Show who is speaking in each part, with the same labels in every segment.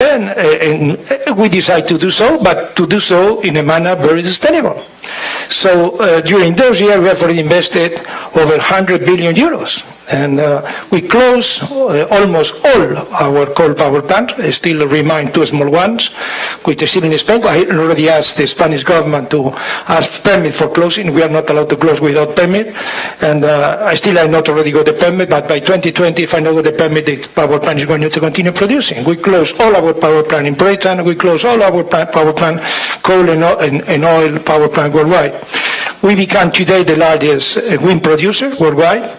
Speaker 1: And we decide to do so, but to do so in a manner very sustainable. So during those years, we have already invested over 100 billion euros. And we close almost all our coal power plants. Still remain two small ones, which is still in Spain. I already asked the Spanish government to ask permit for closing. We are not allowed to close without permit. And I not already got the permit, but by 2020, if I not got the permit, the power plant is going to continue producing. We close all our power plant in Britain. We close all our power plant, coal and oil power plant worldwide. We become today the largest wind producer worldwide.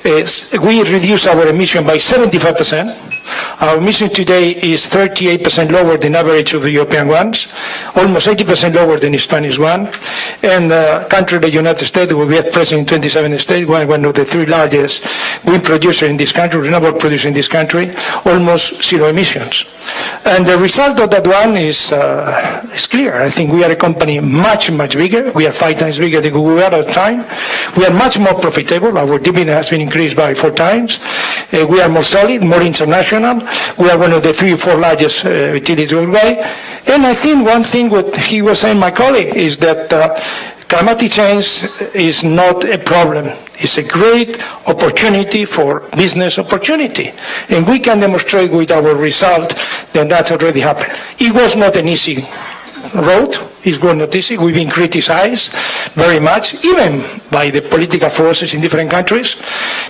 Speaker 1: We reduce our emission by 75%. Our emission today is 38% lower than average of the European ones, almost 80% lower than the Spanish one. And country, the United States, where we are present in 27 states, one of the three largest wind producers in this country, renewable producer in this country, almost zero emissions. And the result of that one is clear. I think we are a company much, much bigger. We are 5 times bigger than we were at the time. We are much more profitable. Our dividend has been increased by 4 times. We are more solid, more international. We are one of the 3 or 4 largest utilities worldwide. And I think one thing what he was saying, my colleague, is that climate change is not a problem. It's a great opportunity for business opportunity. And we can demonstrate with our result that that's already happened. It was not an easy road. It was not easy. We've been criticized very much, even by the political forces in different countries,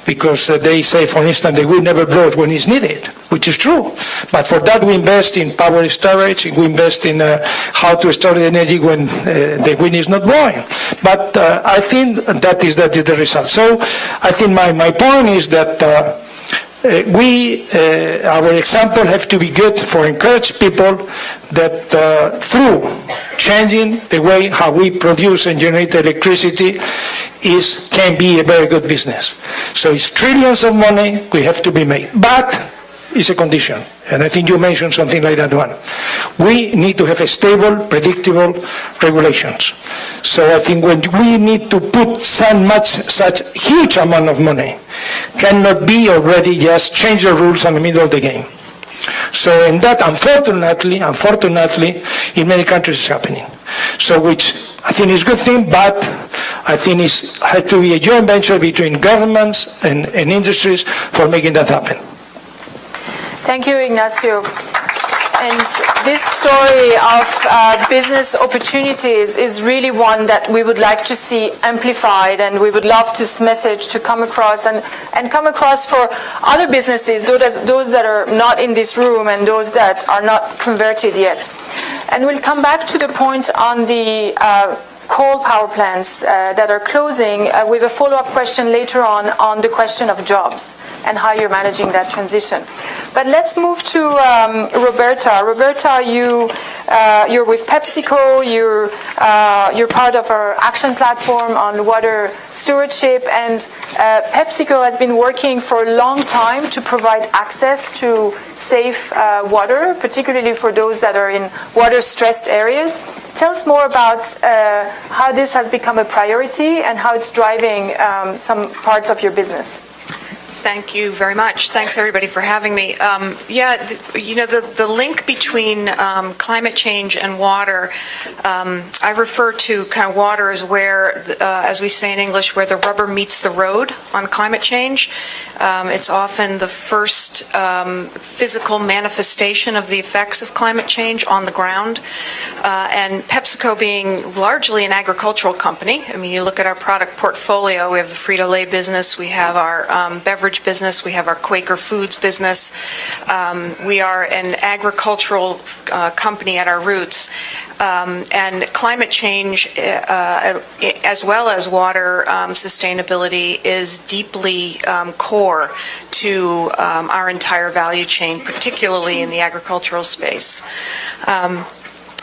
Speaker 1: because they say, for instance, the wind never blows when it's needed, which is true. But for that, we invest in power storage. We invest in how to store the energy when the wind is not blowing. But I think that is the result. So I think my point is that our example have to be good for encourage people that through changing the way how we produce and generate electricity can be a very good business. So it's trillions of money we have to be made, but it's a condition. And I think you mentioned something like that one. We need to have a stable, predictable regulations. So I think when we need to put such huge amount of money, cannot be already just change the rules in the middle of the game. So in that, unfortunately, in many countries is happening. So which I think is a good thing, but I think it has to be a joint venture between governments and industries for making that happen.
Speaker 2: Thank you, Ignacio. And this story of business opportunities is really one that we would like to see amplified, and we would love this message to come across and come across for other businesses, those that are not in this room and those that are not converted yet. And we'll come back to the point on the coal power plants that are closing with a follow-up question later on the question of jobs and how you're managing that transition. But let's move to Roberta. Roberta, you're with PepsiCo. You're part of our action platform on water stewardship, and PepsiCo has been working for a long time to provide access to safe water, particularly for those that are in water-stressed areas. Tell us more about how this has become a priority and how it's driving some parts of your business.
Speaker 3: Thank you very much. Thanks, everybody, for having me. The link between climate change and water, I refer to kind of water as where, as we say in English, where the rubber meets the road on climate change. It's often the first physical manifestation of the effects of climate change on the ground. And PepsiCo being largely an agricultural company, I mean, you look at our product portfolio, we have the Frito-Lay business, we have our beverage business, we have our Quaker Foods business. We are an agricultural company at our roots. And climate change, as well as water sustainability, is deeply core to our entire value chain, particularly in the agricultural space.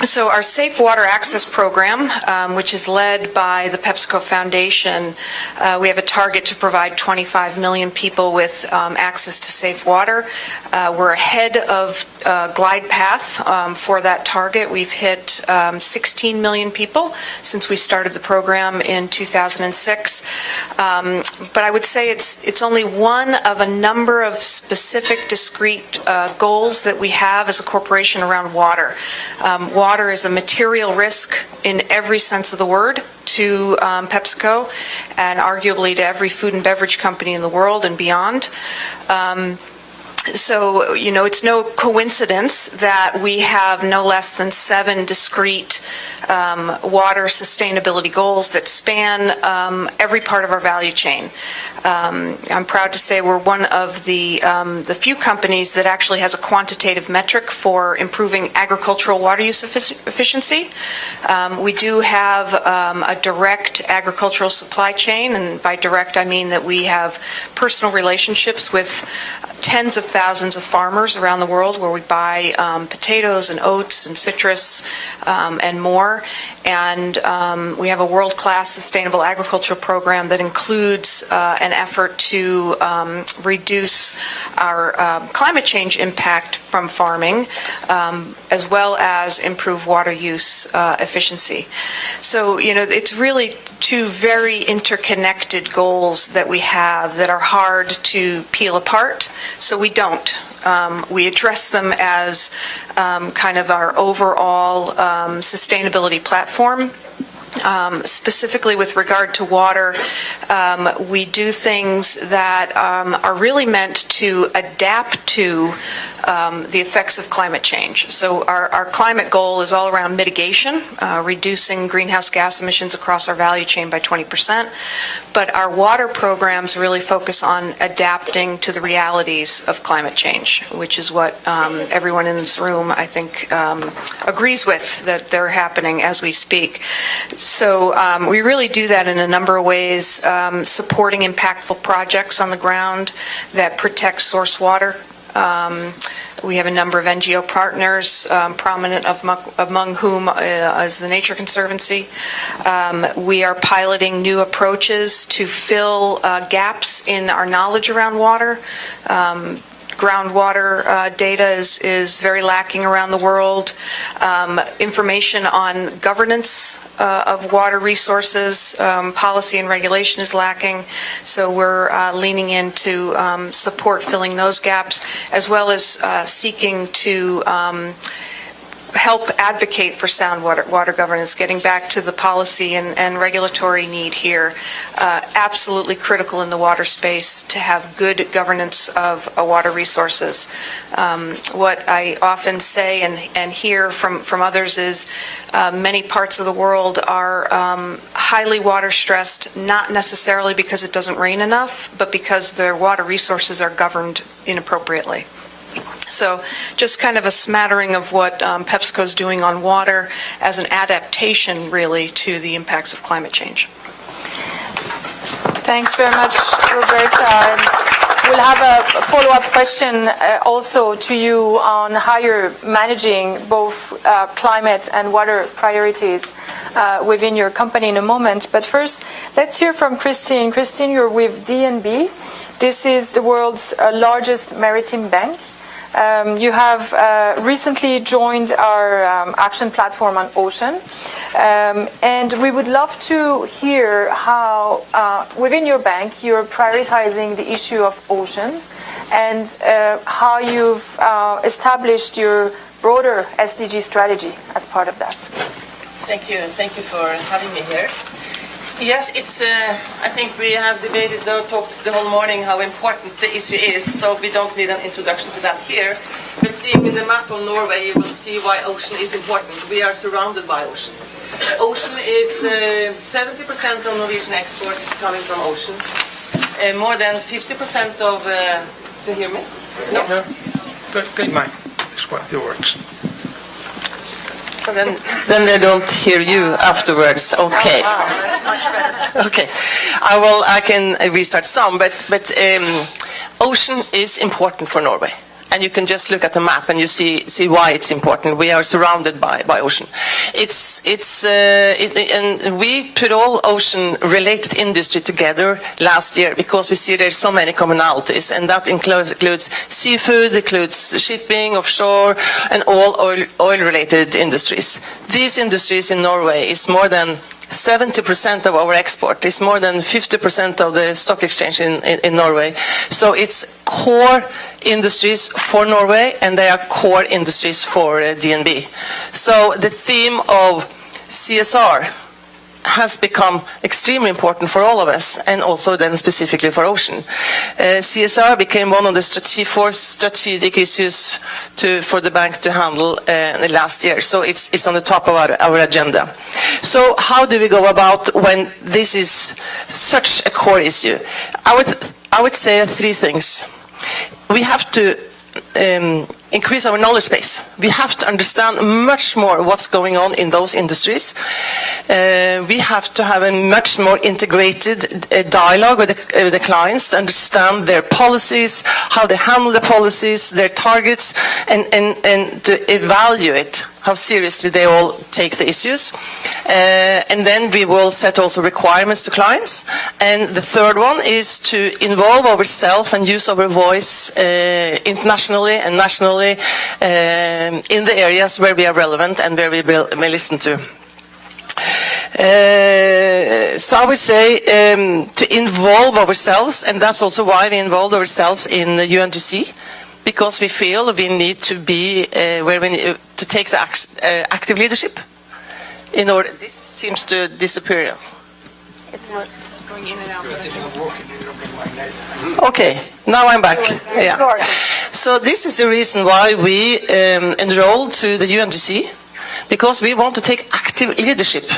Speaker 3: So our Safe Water Access Program, which is led by the PepsiCo Foundation, we have a target to provide 25 million people with access to safe water. We're ahead of glide path for that target. We've hit 16 million people since we started the program in 2006. But I would say it's only one of a number of specific, discrete goals that we have as a corporation around water. Water is a material risk in every sense of the word to PepsiCo and arguably to every food and beverage company in the world and beyond. So, it's no coincidence that we have no less than 7 discrete water sustainability goals that span every part of our value chain. I'm proud to say we're one of the few companies that actually has a quantitative metric for improving agricultural water use efficiency. We do have a direct agricultural supply chain, and by direct I mean that we have personal relationships with tens of thousands of farmers around the world where we buy potatoes and oats and citrus and more. And we have a world-class sustainable agriculture program that includes an effort to reduce our climate change impact from farming, as well as improve water use efficiency. So, it's really 2 very interconnected goals that we have that are hard to peel apart, so we don't. We address them as kind of our overall sustainability platform. Specifically with regard to water, we do things that are really meant to adapt to the effects of climate change. So our climate goal is all around mitigation, reducing greenhouse gas emissions across our value chain by 20%. But our water programs really focus on adapting to the realities of climate change, which is what everyone in this room, I think, agrees with, that they're happening as we speak. So we really do that in a number of ways, supporting impactful projects on the ground that protect source water. We have a number of NGO partners, prominent among whom is the Nature Conservancy. We are piloting new approaches to fill gaps in our knowledge around water. Groundwater data is very lacking around the world. Information on governance of water resources, policy and regulation is lacking. So we're leaning in to support filling those gaps, as well as seeking to help advocate for sound water governance, getting back to the policy and regulatory need here. Absolutely critical in the water space to have good governance of water resources. What I often say and hear from others is many parts of the world are highly water stressed, not necessarily because it doesn't rain enough, but because their water resources are governed inappropriately. So just kind of a smattering of what PepsiCo is doing on water as an adaptation, really, to the impacts of climate change.
Speaker 2: Thanks very much, Roberta. And we'll have a follow-up question also to you on how you're managing both climate and water priorities within your company in a moment. But first, let's hear from Christine. Christine, you're with DNB. This is the world's largest maritime bank. You have recently joined our action platform on ocean, and we would love to hear how, within your bank, you're prioritizing the issue of oceans and how you've established your broader SDG strategy as part of that.
Speaker 4: Thank you, and thank you for having me here. Yes, it's. I think we have debated, talked the whole morning how important the issue is, so we don't need an introduction to that here. But seeing in the map of Norway, you will see why ocean is important. We are surrounded by ocean. Ocean is 70% of Norwegian exports coming from ocean. More than 50% of. Do you hear me? No.
Speaker 1: Take mine. This one, it works.
Speaker 4: So then they don't hear you afterwards. Okay. Okay. I can restart some, but ocean is important for Norway. and you can just look at the map and you see why it's important. We are surrounded by ocean. And we put all ocean-related industry together last year because we see there's so many commonalities, and that includes seafood, includes shipping, offshore, and all oil-related industries. These industries in Norway is more than 70% of our export. It's more than 50% of the stock exchange in Norway. So it's core industries for Norway, and they are core industries for DNB. So the theme of CSR has become extremely important for all of us, and also then specifically for ocean. CSR became one of the strategic issues for the bank to handle last year. So it's on the top of our agenda. So how do we go about when this is such a core issue? I would say three things. We have to increase our knowledge base. We have to understand much more what's going on in those industries. We have to have a much more integrated dialogue with the clients to understand their policies, how they handle the policies, their targets, and to evaluate how seriously they all take the issues. And then we will set also requirements to clients. And the third one is to involve ourselves and use our voice internationally and nationally in the areas where we are relevant and where we may listen to. So I would say to involve ourselves, and that's also why we involved ourselves in the UNGC, because we feel we need to be where we need to take the active leadership. In order, this seems to disappear.
Speaker 3: It's not going in and out.
Speaker 4: Okay, now I'm back. Yeah. So this is the reason why we enrolled to the UNGC, because we want to take active leadership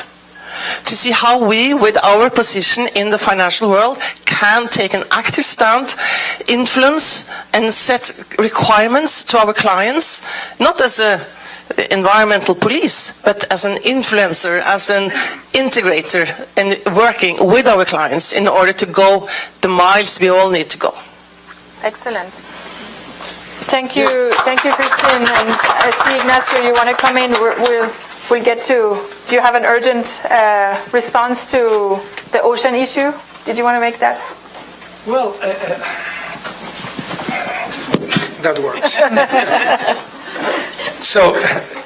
Speaker 4: to see how we, with our position in the financial world, can take an active stand, influence, and set requirements to our clients, not as a environmental police, but as an influencer, as an integrator, and working with our clients in order to go the miles we all need to go.
Speaker 2: Excellent. Thank you, Christine. And I see, Ignacio, you want to come in. We'll get to. Do you have an urgent response to the ocean issue? Did you want to make that?
Speaker 1: Well, that works. So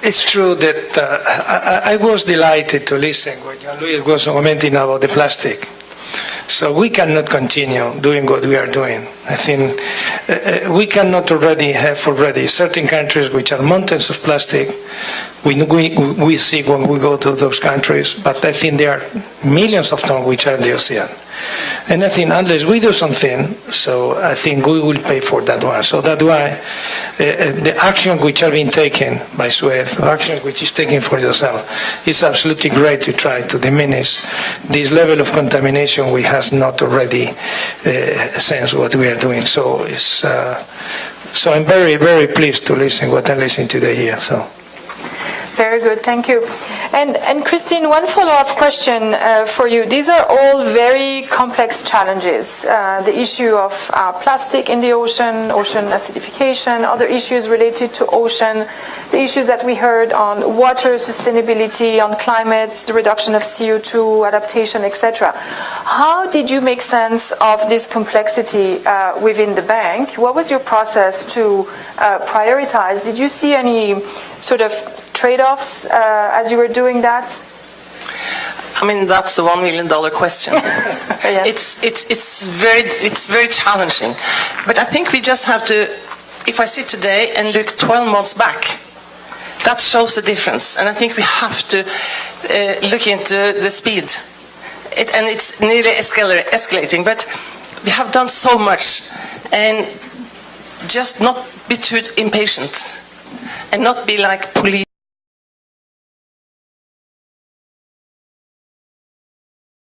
Speaker 1: it's true that I was delighted to listen when Jean-Louis was commenting about the plastic. So we cannot continue doing what we are doing. I think we cannot have already certain countries which are mountains of plastic. We see when we go to those countries, but I think there are millions of tons which are in the ocean. And I think unless we do something, so I think we will pay for that one. So that's why the action which are being taken by Suez, action which is taken for yourself, is absolutely great to try to diminish this level of contamination we have not already since what we are doing. So it's so I'm very, very pleased to listen what I listen today here. So.
Speaker 2: Very good, thank you. And Christine, one follow-up question for you. These are all very complex challenges. The issue of plastic in the ocean acidification, other issues related to ocean, the issues that we heard on water sustainability, on climate, the reduction of CO2, adaptation, etc. How did you make sense of this complexity within the bank? What was your process to prioritize? Did you see any sort of trade-offs as you were doing that?
Speaker 4: I mean, that's the $1 million question.
Speaker 2: Yes.
Speaker 4: It's very challenging, but I think we just have to. If I sit today and look 12 months back, that shows the difference, and I think we have to look into the speed. And it's nearly escalating, but we have done so much, and just not be too impatient, and not be like police.